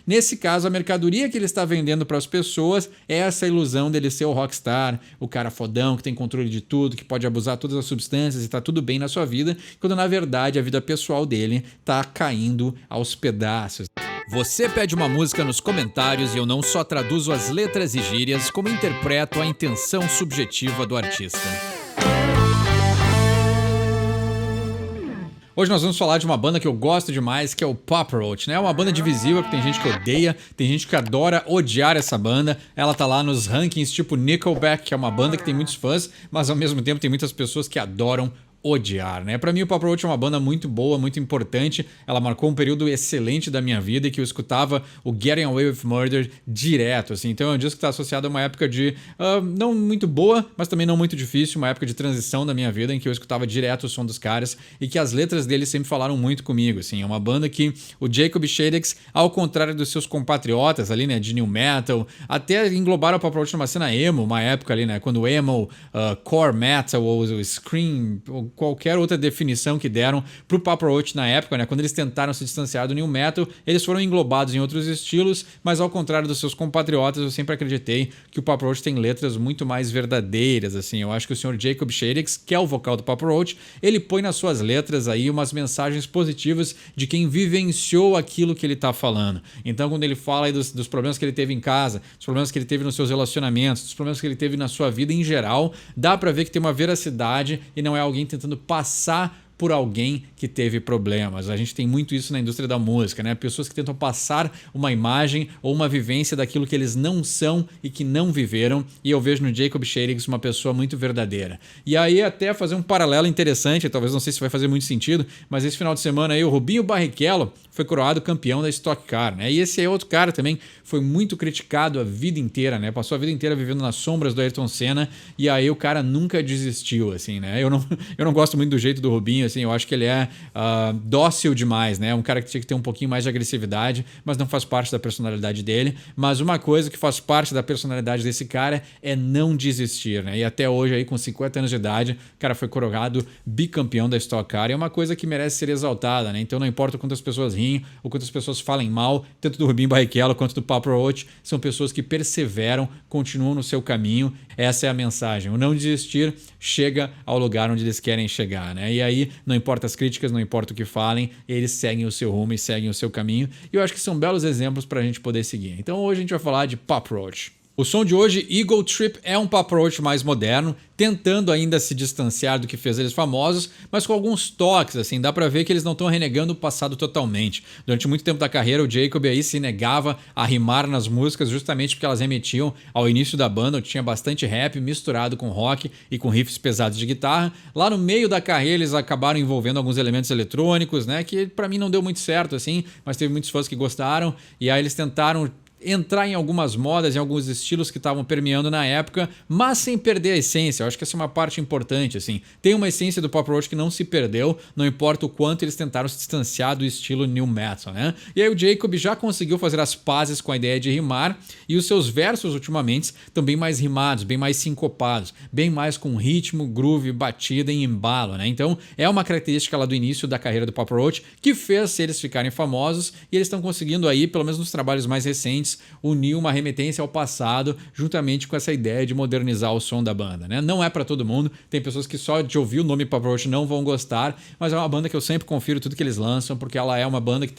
Nesse caso, a mercadoria que ele está vendendo para as pessoas é essa ilusão dele ser o rockstar, o cara fodão que tem controle de tudo, que pode abusar todas as substâncias e tá tudo bem na sua vida, quando na verdade a vida pessoal dele tá caindo aos pedaços. Você pede uma música nos comentários e eu não só traduzo as letras e gírias, como interpreto a intenção subjetiva do artista. Hoje nós vamos falar de uma banda que eu gosto demais, que é o Papa Roach, né? É uma banda divisiva, que tem gente que odeia, tem gente que adora odiar essa banda. Ela tá lá nos rankings tipo Nickelback, que é uma banda que tem muitos fãs, mas ao mesmo tempo tem muitas pessoas que adoram odiar, né? Pra mim o Papa Roach é uma banda muito boa, muito importante. Ela marcou um período excelente da minha vida e que eu escutava o Getting Away with Murder direto, assim. Então é um disco que tá associado a uma época de não muito boa, mas também não muito difícil, uma época de transição da minha vida em que eu escutava direto o som dos caras e que as letras deles sempre falaram muito comigo, assim. É uma banda que o Jacob Shaddix, ao contrário dos seus compatriotas ali, né, de new metal, até englobaram o Papa Roach numa cena emo, uma época ali, né, quando emo, core metal ou scream, ou qualquer outra definição que deram pro Papa Roach na época, né? Quando eles tentaram se distanciar do new metal, eles foram englobados em outros estilos, mas ao contrário dos seus compatriotas, eu sempre acreditei que o Papa Roach tem letras muito mais verdadeiras, assim. Eu acho que o senhor Jacob Shaddix, que é o vocal do Papa Roach, ele põe nas suas letras aí umas mensagens positivas de quem vivenciou aquilo que ele tá falando. Então, quando ele fala aí dos problemas que ele teve em casa, dos problemas que ele teve nos seus relacionamentos, dos problemas que ele teve na sua vida em geral, dá pra ver que tem uma veracidade e não é alguém tentando passar por alguém que teve problemas. A gente tem muito isso na indústria da música, né? Pessoas que tentam passar uma imagem ou uma vivência daquilo que eles não são e que não viveram, e eu vejo no Jacob Shaddix uma pessoa muito verdadeira. E aí até fazer um paralelo interessante, talvez não sei se vai fazer muito sentido, mas esse final de semana aí o Rubinho Barrichello foi coroado campeão da Stock Car, né? E esse é outro cara também foi muito criticado a vida inteira, né? Passou a vida inteira vivendo nas sombras do Ayrton Senna, e aí o cara nunca desistiu, assim, né? Eu não gosto muito do jeito do Rubinho, assim, eu acho que ele é dócil demais, né? Um cara que tinha que ter um pouquinho mais de agressividade, mas não faz parte da personalidade dele. Mas uma coisa que faz parte da personalidade desse cara é não desistir, né? E até hoje, aí, com 50 anos de idade, o cara foi coroado bicampeão da Stock Car, e é uma coisa que merece ser exaltada, né? Então não importa quantas pessoas riem ou quantas pessoas falem mal, tanto do Rubinho Barrichello quanto do Papa Roach, são pessoas que perseveram, continuam no seu caminho. Essa é a mensagem. O não desistir chega ao lugar onde eles querem chegar, né? E aí, não importa as críticas, não importa o que falem, eles seguem o seu rumo e seguem o seu caminho. E eu acho que são belos exemplos pra gente poder seguir. Então hoje a gente vai falar de Papa Roach. O som de hoje, Eagle Trip, é um Papa Roach mais moderno, tentando ainda se distanciar do que fez eles famosos, mas com alguns toques, assim, dá pra ver que eles não estão renegando o passado totalmente. Durante muito tempo da carreira, o Jacob aí se negava a rimar nas músicas justamente porque elas remetiam ao início da banda, onde tinha bastante rap misturado com rock e com riffs pesados de guitarra. Lá no meio da carreira, eles acabaram envolvendo alguns elementos eletrônicos, né, que pra mim não deu muito certo, assim, mas teve muitos fãs que gostaram, e aí eles tentaram entrar em algumas modas, em alguns estilos que estavam permeando na época, mas sem perder a essência. Eu acho que essa é uma parte importante, assim. Tem uma essência do Papa Roach que não se perdeu, não importa o quanto eles tentaram se distanciar do estilo new metal, né? E aí o Jacob já conseguiu fazer as pazes com a ideia de rimar, e os seus versos ultimamente estão bem mais rimados, bem mais sincopados, bem mais com ritmo, groove, batida e embalo, né? Então é uma característica lá do início da carreira do Papa Roach que fez eles ficarem famosos, e eles estão conseguindo aí, pelo menos nos trabalhos mais recentes, unir uma remetência ao passado juntamente com essa ideia de modernizar o som da banda, né? Não é pra todo mundo, tem pessoas que só de ouvir o nome Papa Roach não vão gostar, mas é uma banda que eu sempre confiro tudo que eles lançam, porque ela é uma banda que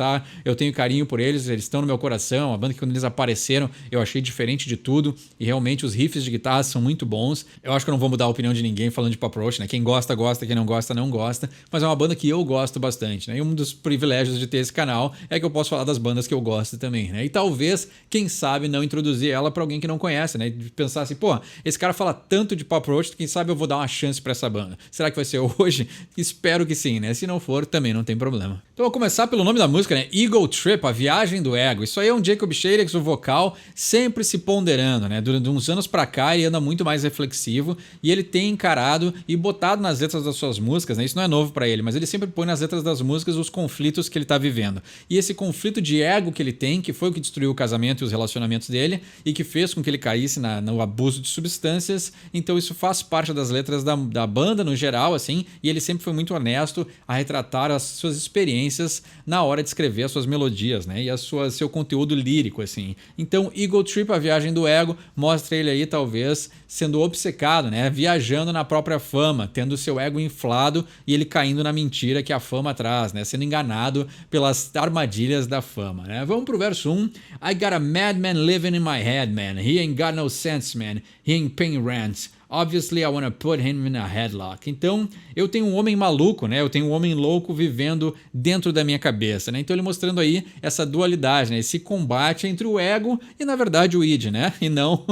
eu tenho carinho por eles estão no meu coração, uma banda que quando eles apareceram eu achei diferente de tudo, e realmente os riffs de guitarra são muito bons. Eu acho que eu não vou mudar a opinião de ninguém falando de Papa Roach, né? Quem gosta, gosta, quem não gosta, não gosta, mas é uma banda que eu gosto bastante, né? E um dos privilégios de ter esse canal é que eu posso falar das bandas que eu gosto também, né? E talvez, quem sabe, não introduzir ela pra alguém que não conhece, né? De pensar assim, pô, esse cara fala tanto de Papa Roach, quem sabe eu vou dar uma chance pra essa banda. Será que vai ser hoje? Espero que sim, né? Se não for, também não tem problema. Então vou começar pelo nome da música, né? Eagle Trip, a viagem do ego. Isso aí é um Jacob Shaddix, o vocal, sempre se ponderando, né? Durante uns anos pra cá, ele anda muito mais reflexivo, e ele tem encarado e botado nas letras das suas músicas, né? Isso não é novo pra ele, mas ele sempre põe nas letras das músicas os conflitos que ele tá vivendo. E esse conflito de ego que ele tem, que foi o que destruiu o casamento comportamento e os relacionamentos dele e que fez com que ele caísse no abuso de substâncias. Então isso faz parte das letras da banda no geral, assim, e ele sempre foi muito honesto a retratar as suas experiências na hora de escrever as suas melodias, né? E seu conteúdo lírico, assim. Então, Ego Trip, a viagem do ego, mostra ele aí talvez sendo obcecado, né? Viajando na própria fama, tendo seu ego inflado e ele caindo na mentira que a fama traz, né? Sendo enganado pelas armadilhas da fama, né? Vamos pro verso 1. I got a madman living in my head, man. He ain't got no sense, man. He ain't paying rent. Obviously, I wanna put him in a headlock. Então, eu tenho um homem maluco, né? Eu tenho um homem louco vivendo dentro da minha cabeça, né? Então, ele mostrando aí essa dualidade, né? Esse combate entre o ego e, na verdade, o id, né? E não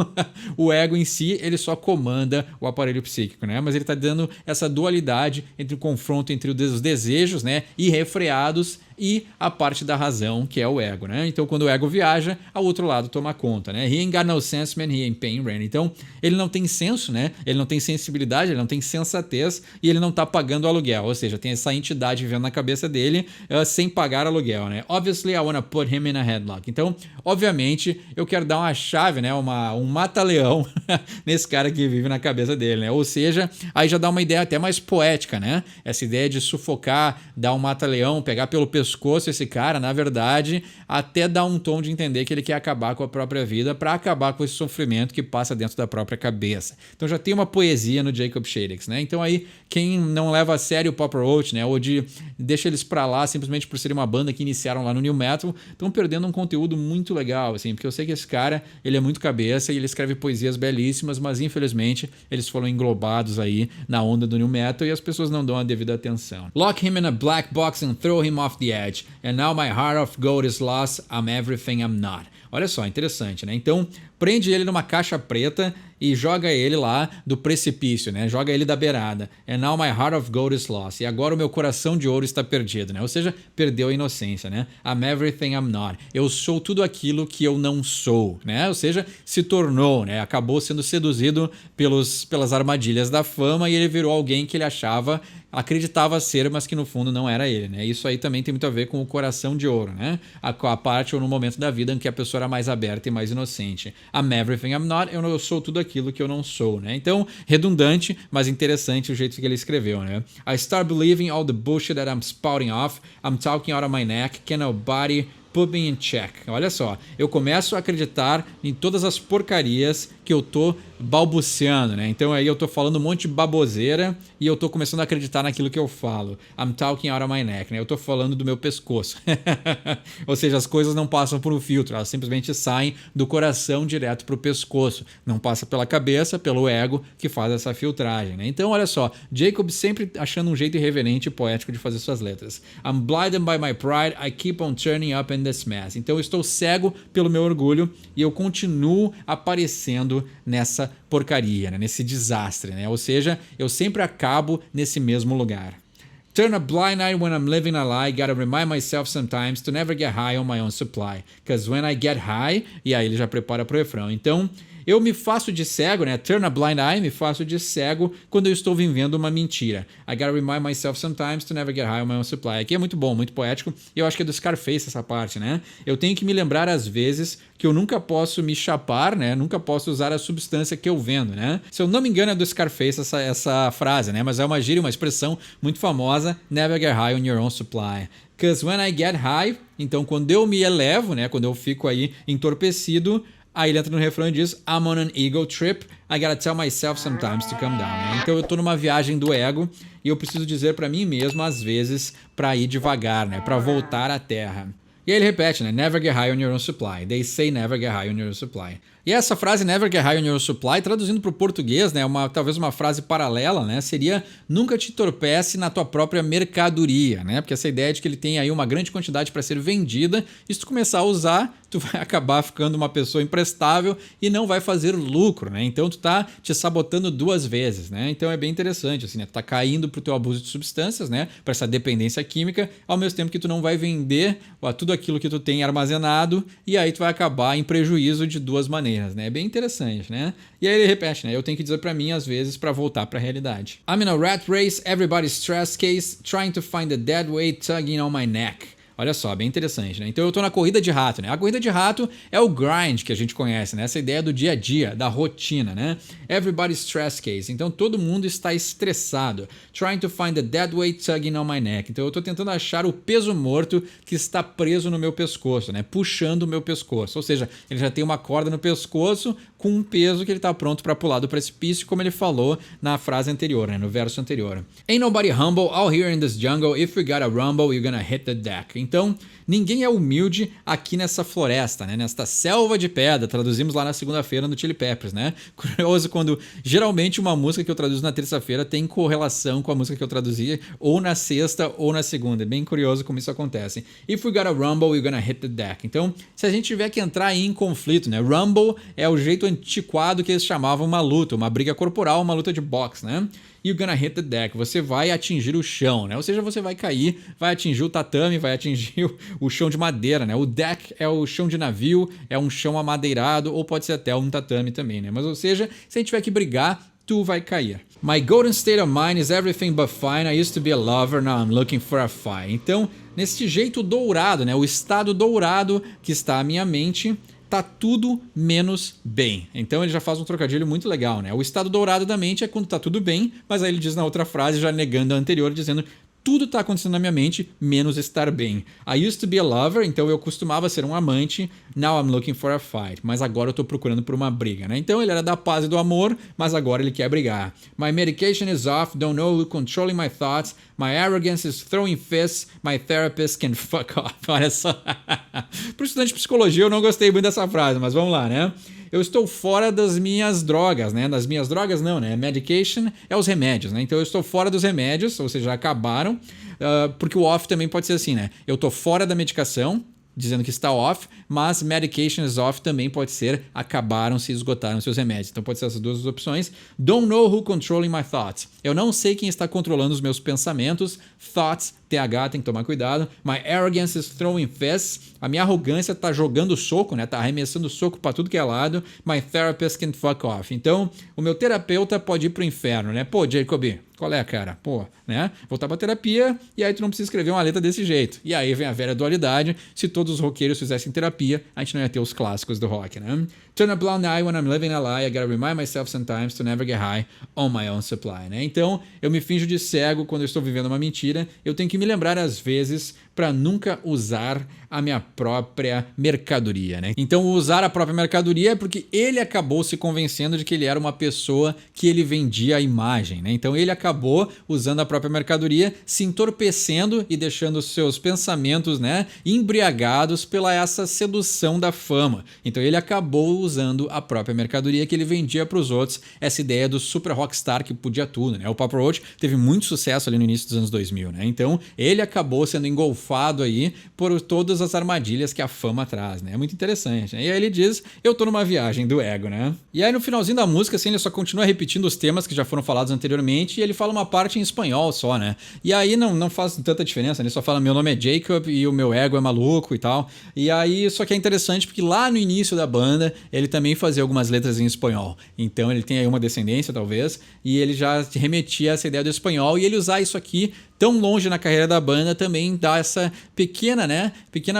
o ego em si, ele só comanda o aparelho psíquico, né? Mas ele tá dando essa dualidade entre o confronto entre os desejos, né? Irrefreados e a parte da razão, que é o ego, né? Então, quando o ego viaja, o outro lado toma conta, né? He ain't got no sense, man, he ain't paying rent. Então, ele não tem senso, né? Ele não tem sensibilidade, ele não tem sensatez e ele não tá pagando aluguel. Ou seja, tem essa entidade vivendo na cabeça dele sem pagar aluguel, né? Obviously, I wanna put him in a headlock. Então, obviamente, eu quero dar uma chave, né? Um mata-leão nesse cara que vive na cabeça dele, né? Ou seja, aí já dá uma ideia até mais poética, né? Essa ideia de sufocar, dar um mata-leão, pegar pelo pescoço esse cara, na verdade, até dá um tom de entender que ele quer acabar com a própria vida para acabar com esse sofrimento que passa dentro da própria cabeça. Então já tem uma poesia no Jacob Shaddix, né? Então aí, quem não leva a sério o Papa Roach, né? Ou deixa eles pra lá simplesmente por serem uma banda que iniciaram lá no New Metal, estão perdendo um conteúdo muito legal, assim, porque eu sei que esse cara, ele é muito cabeça e ele escreve poesias belíssimas, mas infelizmente eles foram englobados aí na onda do New Metal e as pessoas não dão a devida atenção. Lock him in a black box and throw him off the edge. And now my heart of gold is lost. I'm everything I'm not. Olha só, interessante, né? Então, prende ele numa caixa preta e joga ele lá do precipício, né? Joga ele da beirada. And now my heart of gold is lost. E agora o meu coração de ouro está perdido, né? Ou seja, perdeu a inocência, né? I'm everything I'm not. Eu sou tudo aquilo que eu não sou, né? Ou seja, se tornou, né? Acabou sendo seduzido pelas armadilhas da fama e ele virou alguém que ele acreditava ser, mas que no fundo não era ele, né? Isso aí também tem muito a ver com o coração de ouro, né? A parte ou no momento da vida em que a pessoa era mais aberta e mais inocente. I'm everything I'm not, eu sou tudo aquilo que eu não sou, né? Então, redundante, mas interessante o jeito que ele escreveu, né? I start believing all the bullshit that I'm spouting off. I'm talking out of my neck. Can nobody put me in check? Olha só, eu começo a acreditar em todas as porcarias que eu tô balbuciando, né? Então aí eu tô falando um monte de baboseira e eu tô começando a acreditar naquilo que eu falo. I'm talking out of my neck, né? Eu tô falando do meu pescoço. Ou seja, as coisas não passam por um filtro, elas simplesmente saem do coração direto pro pescoço. Não passa pela cabeça, pelo ego que faz essa filtragem, né? Então olha só, Jacob sempre achando um jeito irreverente e poético de fazer suas letras. I'm blinded by my pride, I keep on turning up in this mess. Então eu estou cego pelo meu orgulho e eu continuo aparecendo nessa porcaria, né? Nesse desastre, né? Ou seja, eu sempre acabo nesse mesmo lugar. Turn a blind eye when I'm living a lie. Gotta remind myself sometimes to never get high on my own supply. Because when I get high... E aí ele já prepara pro refrão. Então, eu me faço de cego, né? Turn a blind eye, me faço de cego quando eu estou vivendo uma mentira. I gotta remind myself sometimes to never get high on my own supply. Aqui é muito bom, muito poético. E eu acho que é do Scarface essa parte, né? Eu tenho que me lembrar às vezes que eu nunca posso me chapar, né? Nunca posso usar a substância que eu vendo, né? Se eu não me engano é do Scarface essa frase, né? Mas é uma gíria, uma expressão muito famosa. Never get high on your own supply. Because when I get high, então quando eu me elevo, né? Quando eu fico aí entorpecido, aí ele entra no refrão e diz I'm on an ego trip, I gotta tell myself sometimes to come down, né? Então eu tô numa viagem do ego e eu preciso dizer pra mim mesmo às vezes pra ir devagar, né? Pra voltar à terra. E aí ele repete, né? Never get high on your own supply. They say never get high on your own supply. E essa frase never get high on your supply, traduzindo para o português, né, talvez uma frase paralela, né, seria nunca te entorpece na tua própria mercadoria, né? Porque essa ideia de que ele tem aí uma grande quantidade para ser vendida, e se tu começar a usar, tu vai acabar ficando uma pessoa imprestável e não vai fazer lucro, né? Então tu tá te sabotando duas vezes, né? Então é bem interessante, assim, né? Tu tá caindo pro teu abuso de substâncias, né? Para essa dependência química, ao mesmo tempo que tu não vai vender tudo aquilo que tu tem armazenado e aí tu vai acabar em prejuízo de duas maneiras. Né? É bem interessante, né? E aí ele repete, né? Eu tenho que dizer pra mim, às vezes, pra voltar pra realidade. I'm in a rat race, everybody's stress case, trying to find a dead weight tugging on my neck. Olha só, bem interessante, né? Então eu tô na corrida de rato, né? A corrida de rato é o grind que a gente conhece, né? Essa ideia do dia a dia, da rotina, né? Everybody's stress case. Então todo mundo está estressado. Trying to find the dead weight tugging on my neck. Então eu tô tentando achar o peso morto que está preso no meu pescoço, né? Puxando o meu pescoço. Ou seja, ele já tem uma corda no pescoço com um peso que ele tá pronto para pular do precipício, como ele falou na frase anterior, né? No verso anterior. Ain't nobody humble out here in this jungle. If we gotta rumble, you're gonna hit the deck. Então, ninguém é humilde aqui nessa floresta, né? Nesta selva de pedra. Traduzimos lá na segunda-feira no Chili Peppers, né? Curioso quando geralmente uma música que eu traduzo na terça-feira tem correlação com a música que eu traduzia ou na sexta ou na segunda. É bem curioso como isso acontece. If we gotta rumble, you're gonna hit the deck. Então, se a gente tiver que entrar aí em conflito, né? Rumble é o jeito antiquado que eles chamavam uma luta, uma briga corporal, uma luta de boxe, né? You're gonna hit the deck. Você vai atingir o chão, né? Ou seja, você vai cair, vai atingir o tatame, vai atingir o chão de madeira, né? O deck é o chão de navio, é um chão amadeirado, ou pode ser até um tatame também, né? Mas, ou seja, se a gente tiver que brigar, tu vai cair. My golden state of mind is everything but fine. I used to be a lover, now I'm looking for a fight. Então, nesse jeito dourado, né? O estado dourado que está à minha mente, tá tudo menos bem. Então ele já faz um trocadilho muito legal, né? O estado dourado da mente é quando tá tudo bem, mas aí ele diz na outra frase, já negando a anterior, dizendo tudo tá acontecendo na minha mente, menos estar bem. I used to be a lover, então eu costumava ser um amante. Now I'm looking for a fight. Mas agora eu tô procurando por uma briga, né? Então ele era da paz e do amor, mas agora ele quer brigar. My medication is off, don't know who controlling my thoughts. My arrogance is throwing fists. My therapist can fuck off. Olha só. Pro estudante de psicologia eu não gostei muito dessa frase, mas vamos lá, né? Eu estou fora das minhas drogas, né? Das minhas drogas não, né? Medication é os remédios, né? Então eu estou fora dos remédios, ou seja, já acabaram. Porque o off também pode ser assim, né? Eu estou fora da medicação, dizendo que está off, mas medication is off também pode ser acabaram, se esgotaram seus remédios. Então pode ser essas duas opções. Don't know who controlling my thoughts. Eu não sei quem está controlando os meus pensamentos. Thoughts, TH, tem que tomar cuidado. My arrogance is throwing fists. A minha arrogância está jogando soco, né? Tá arremessando soco para tudo que é lado. My therapist can fuck off. Então, o meu terapeuta pode ir pro inferno, né? Pô, Jacob, qual é, cara? Pô, né? Voltar pra terapia e aí tu não precisa escrever uma letra desse jeito. E aí vem a velha dualidade. Se todos os roqueiros fizessem terapia, a gente não ia ter os clássicos do rock, né? Turn a blind eye when I'm living a lie. I gotta remind myself sometimes to never get high on my own supply, né? Então, eu me finjo de cego quando eu estou vivendo uma mentira. Eu tenho que me lembrar às vezes para nunca usar a minha própria mercadoria, né? Então, usar a própria mercadoria é porque ele acabou se convencendo de que ele era uma pessoa que ele vendia a imagem, né? Então, ele acabou usando a própria mercadoria, se entorpecendo e deixando os seus pensamentos, né, embriagados pela essa sedução da fama. Então, ele acabou usando a própria mercadoria que ele vendia para os outros, essa ideia do super rockstar que podia tudo, né? O Papa Roach teve muito sucesso ali no início dos anos 2000, né? Então, ele acabou sendo engolfado aí por todas as armadilhas que a fama traz, né? É muito interessante, né? E aí ele diz, eu tô numa viagem do ego, né? E aí no finalzinho da música, assim, ele só continua repetindo os temas que já foram falados anteriormente e ele fala uma parte em espanhol só, né? E aí não faz tanta diferença, ele só fala meu nome é Jacob e o meu ego é maluco e tal. E aí, só que é interessante porque lá no início da banda, ele também fazia algumas letras em espanhol. Então ele tem aí uma descendência, talvez, e ele já remetia a essa ideia do espanhol e ele usar isso aqui tão longe na carreira da banda também dá essa pequena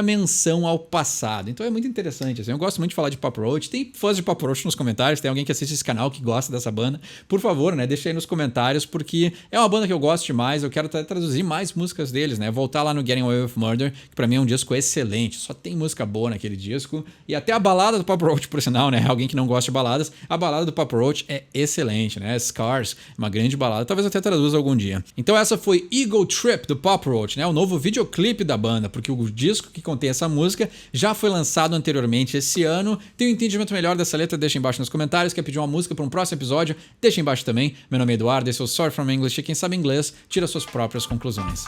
menção ao passado. Então é muito interessante, assim. Eu gosto muito de falar de Papa Roach. Tem fãs de Papa Roach nos comentários, tem alguém que assiste esse canal que gosta dessa banda. Por favor, né, deixa aí nos comentários, porque é uma banda que eu gosto demais, eu quero traduzir mais músicas deles, né? Voltar lá no Getting Away with Murder, que pra mim é um disco excelente, só tem música boa naquele disco. E até a balada do Papa Roach, por sinal, né? Alguém que não gosta de baladas, a balada do Papa Roach é excelente, né? Scars, uma grande balada, talvez eu até traduza algum dia. Então essa foi Ego Trip do Papa Roach, né? O novo videoclipe da banda, porque o disco que contém essa música já foi lançado anteriormente esse ano. Tem um entendimento melhor dessa letra? Deixa embaixo nos comentários. Quer pedir uma música para um próximo episódio? Deixa embaixo também. Meu nome é Eduardo, esse é o Sorry From English e quem sabe inglês tira suas próprias conclusões.